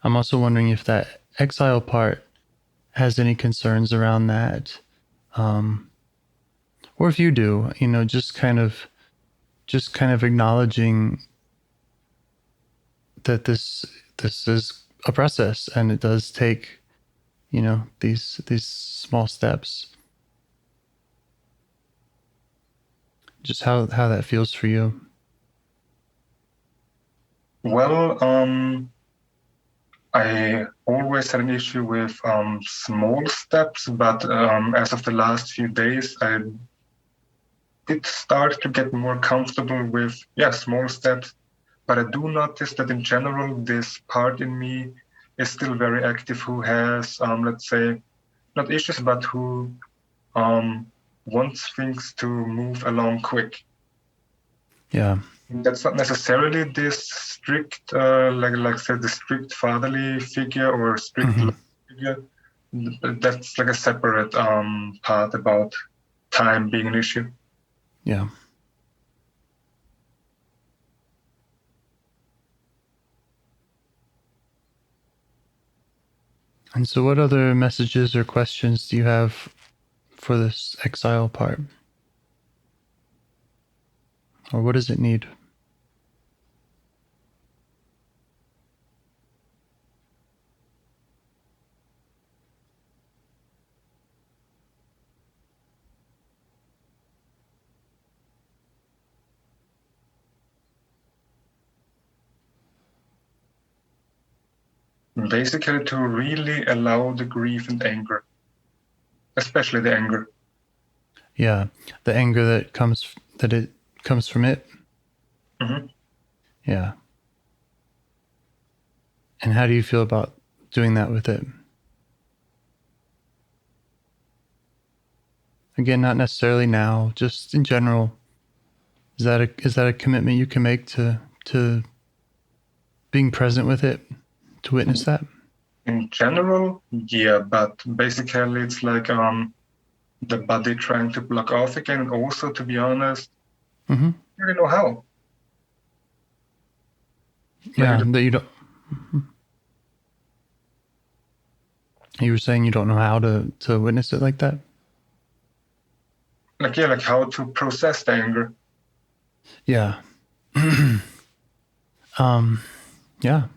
Speaker 4: I'm also wondering if that exile part has any concerns around that. Or if you do, you know, just kind of acknowledging that this is a process and it does take, you know, these small steps. Just how that feels for you.
Speaker 5: Well, I always had an issue with small steps, but as of the last few days, I did start to get more comfortable with, small steps. But I do notice that in general, this part in me is still very active, who has, let's say, not issues, but who wants things to move along quick.
Speaker 4: Yeah.
Speaker 5: That's not necessarily this strict, like say, the strict fatherly figure or strict figure. That's like a separate part about time being an issue.
Speaker 4: Yeah. And so what other messages or questions do you have for this exile part? Or what does it need?
Speaker 5: Basically, to really allow the grief and anger, especially the anger.
Speaker 4: Yeah, the anger that comes from it. Yeah. And how do you feel about doing that with it? Again, not necessarily now, just in general. Is that a commitment you can make to being present with it, to witness that?
Speaker 5: In general, yeah, but basically it's like the body trying to block off again, and also, to be honest, I don't really know how.
Speaker 4: Yeah, that you don't. You were saying you don't know how to witness it like that?
Speaker 5: Like how to process the anger.
Speaker 4: Yeah. Yeah.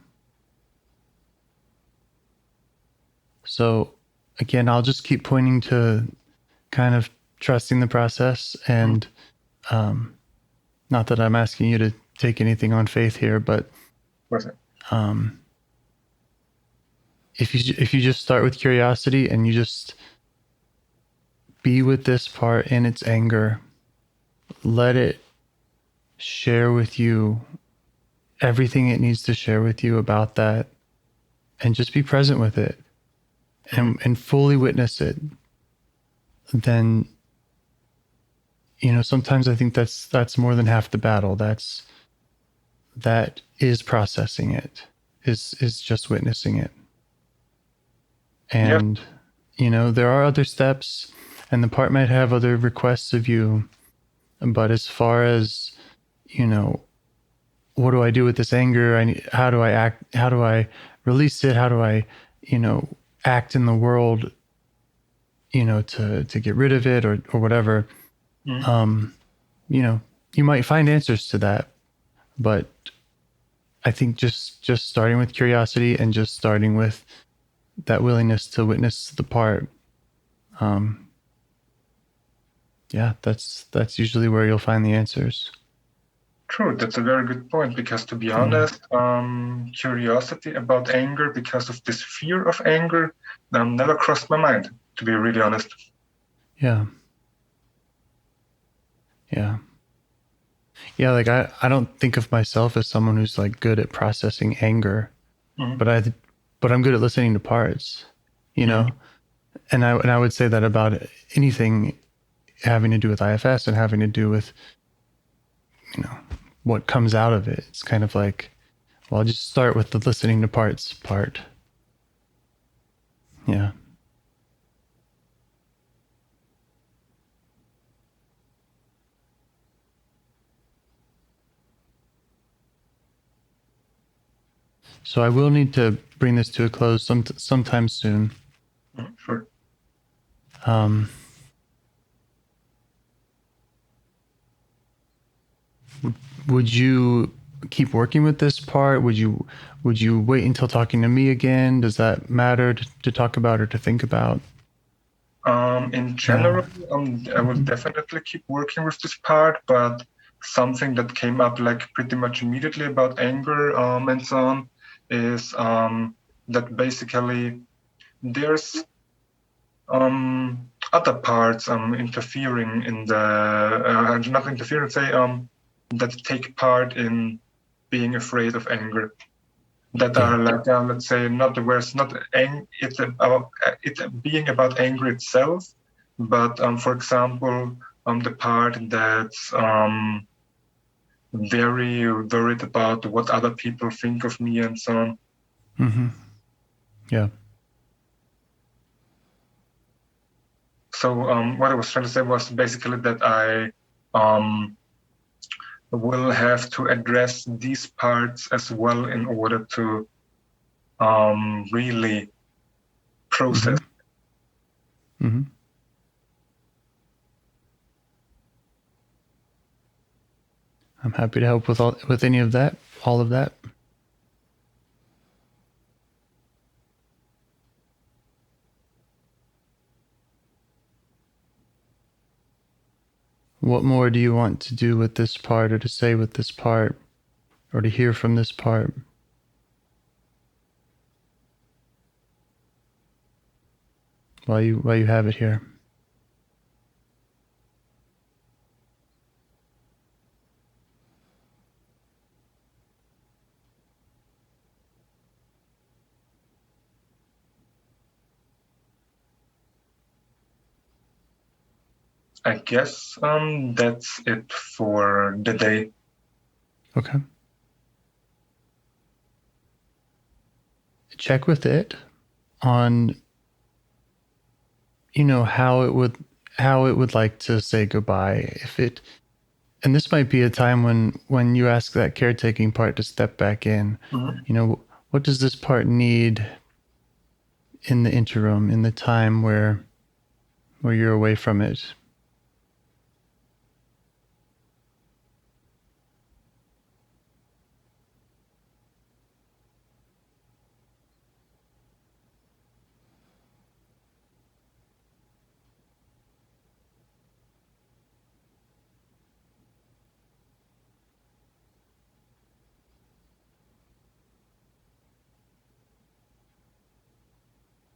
Speaker 4: So again, I'll just keep pointing to kind of trusting the process, and not that I'm asking you to take anything on faith here, but if you just start with curiosity and you just be with this part in its anger, let it share with you everything it needs to share with you about that, and just be present with it and fully witness it, then sometimes I think that's more than half the battle. That is processing it, is just witnessing it. And there are other steps, and the part might have other requests of you, but as far as what do I do with this anger? How do I act? How do I release it? How do I act in the world to get rid of it or whatever? You might find answers to that, but I think just starting with curiosity and just starting with that willingness to witness the part, that's usually where you'll find the answers.
Speaker 5: True, that's a very good point, because to be honest, curiosity about anger, because of this fear of anger, never crossed my mind, to be really honest.
Speaker 4: Yeah. Like I don't think of myself as someone who's like good at processing anger, but I'm good at listening to parts, and I would say that about anything having to do with IFS and having to do with what comes out of it. It's kind of like, well, I'll just start with the listening to parts part. Yeah. So I will need to bring this to a close sometime soon.
Speaker 5: Sure.
Speaker 4: Would you keep working with this part? Would you wait until talking to me again? Does that matter to talk about or to think about?
Speaker 5: In general, I will definitely keep working with this part, but something that came up like pretty much immediately about anger and so on is that basically there's other parts interfering in the not interfering, say that take part in being afraid of anger, that are like let's say not where it's not it's about it being about anger itself, but for example the part that's very worried about what other people think of me and so on.
Speaker 4: Yeah.
Speaker 5: So what I was trying to say was basically that I will have to address these parts as well in order to really process.
Speaker 4: I'm happy to help with any of that, all of that. What more do you want to do with this part, or to say with this part, or to hear from this part? While you have it here.
Speaker 5: I guess that's it for the day.
Speaker 4: Okay. Check with it on how it would like to say goodbye. If it And this might be a time when you ask that caretaking part to step back in. What does this part need in the interim, in the time where you're away from it?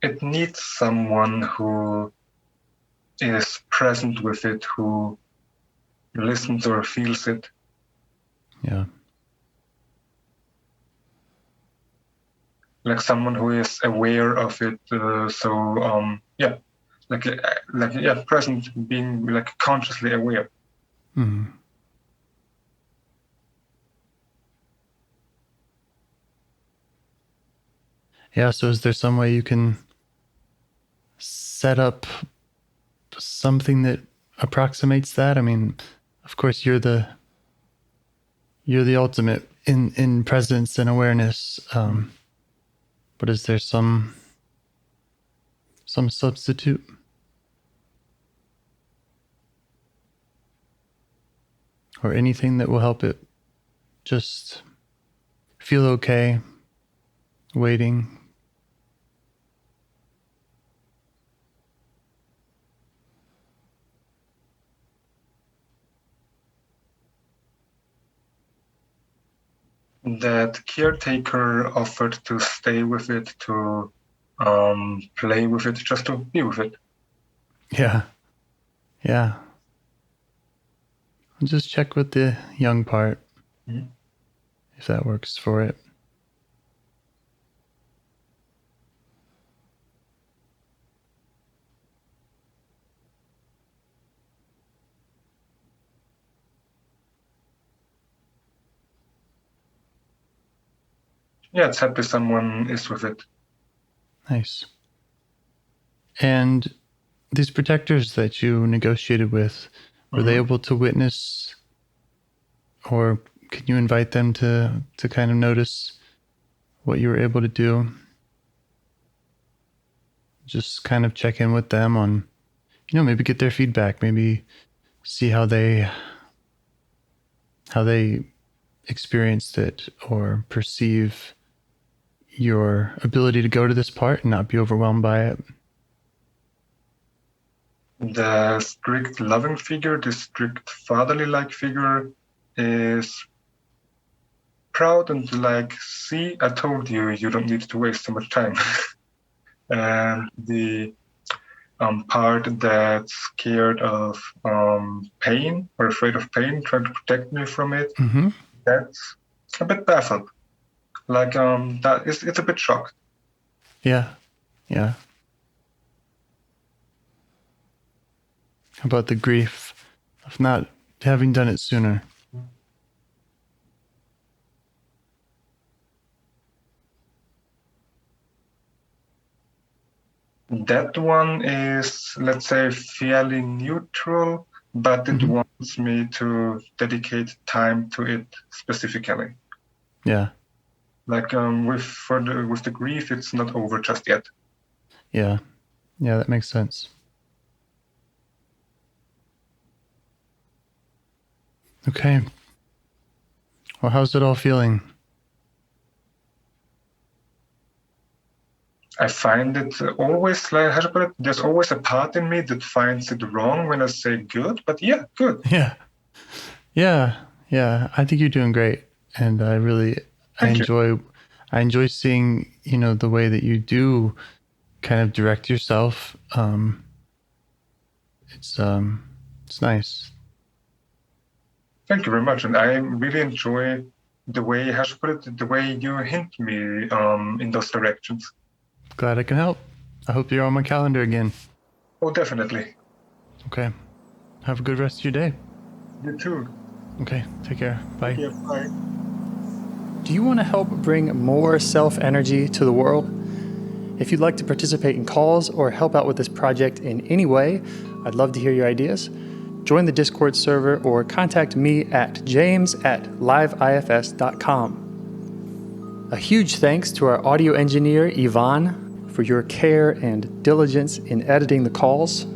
Speaker 5: It needs someone who is present with it, who listens or feels it.
Speaker 4: Yeah.
Speaker 5: Like someone who is aware of it. Present, being like consciously aware.
Speaker 4: Mm-hmm. Yeah. So is there some way you can set up something that approximates that? I mean, of course, you're the ultimate in presence and awareness. But is there some substitute? Or anything that will help it just feel okay waiting?
Speaker 5: That caretaker offered to stay with it, to play with it, just to be with it.
Speaker 4: Yeah. Yeah. I'll just check with the young part, if that works for it.
Speaker 5: Yeah, it's happy someone is with it.
Speaker 4: Nice. And these protectors that you negotiated with, were they able to witness, or can you invite them to kind of notice what you were able to do? Just kind of check in with them on, maybe get their feedback, maybe see how they experienced it or perceive your ability to go to this part and not be overwhelmed by it.
Speaker 5: The strict loving figure, the strict fatherly-like figure, is proud and like, see, I told you, you don't need to waste so much time. And the part that's scared of pain or afraid of pain, trying to protect me from it, that's a bit baffled. Like it's a bit shocked.
Speaker 4: Yeah. How about the grief of not having done it sooner?
Speaker 5: That one is, let's say, fairly neutral, but it wants me to dedicate time to it specifically.
Speaker 4: Yeah.
Speaker 5: Like with the grief, it's not over just yet.
Speaker 4: Yeah, that makes sense. Okay. Well, how's it all feeling?
Speaker 5: I find it always, like, how to put it, there's always a part in me that finds it wrong when I say good, but yeah, good.
Speaker 4: Yeah. I think you're doing great. And I enjoy seeing, the way that you do kind of direct yourself. It's nice.
Speaker 5: Thank you very much. And I really enjoy the way, how to put it, the way you hint me in those directions.
Speaker 4: Glad I can help. I hope you're on my calendar again.
Speaker 5: Oh, definitely.
Speaker 4: Okay. Have a good rest of your day.
Speaker 5: You too.
Speaker 4: Okay. Take care. Bye.
Speaker 5: Yeah, bye.
Speaker 6: Do you want to help bring more self-energy to the world? If you'd like to participate in calls or help out with this project in any way, I'd love to hear your ideas. join the Discord server, or contact me at james@liveifs.com. A huge thanks to our audio engineer, Yvonne, for your care and diligence in editing the calls.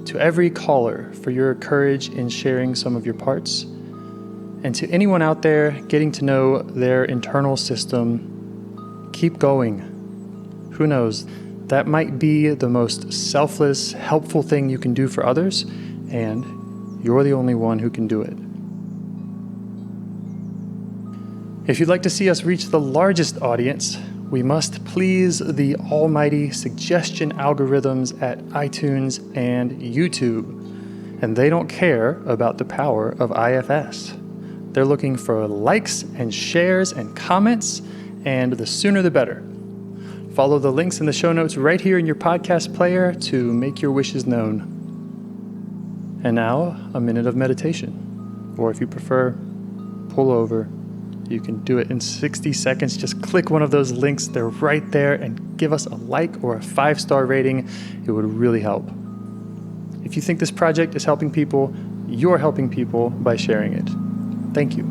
Speaker 6: To every caller for your courage in sharing some of your parts. And to anyone out there getting to know their internal system, keep going. Who knows? That might be the most selfless, helpful thing you can do for others, and you're the only one who can do it. If you'd like to see us reach the largest audience, we must please the almighty suggestion algorithms at iTunes and YouTube, and they don't care about the power of IFS. They're looking for likes and shares and comments, and the sooner the better. Follow the links in the show notes right here in your podcast player to make your wishes known. And now, a minute of meditation. Or if you prefer, pull over. You can do it in 60 seconds. Just click one of those links. They're right there, and give us a like or a 5-star rating. It would really help. If you think this project is helping people, you're helping people by sharing it. Thank you.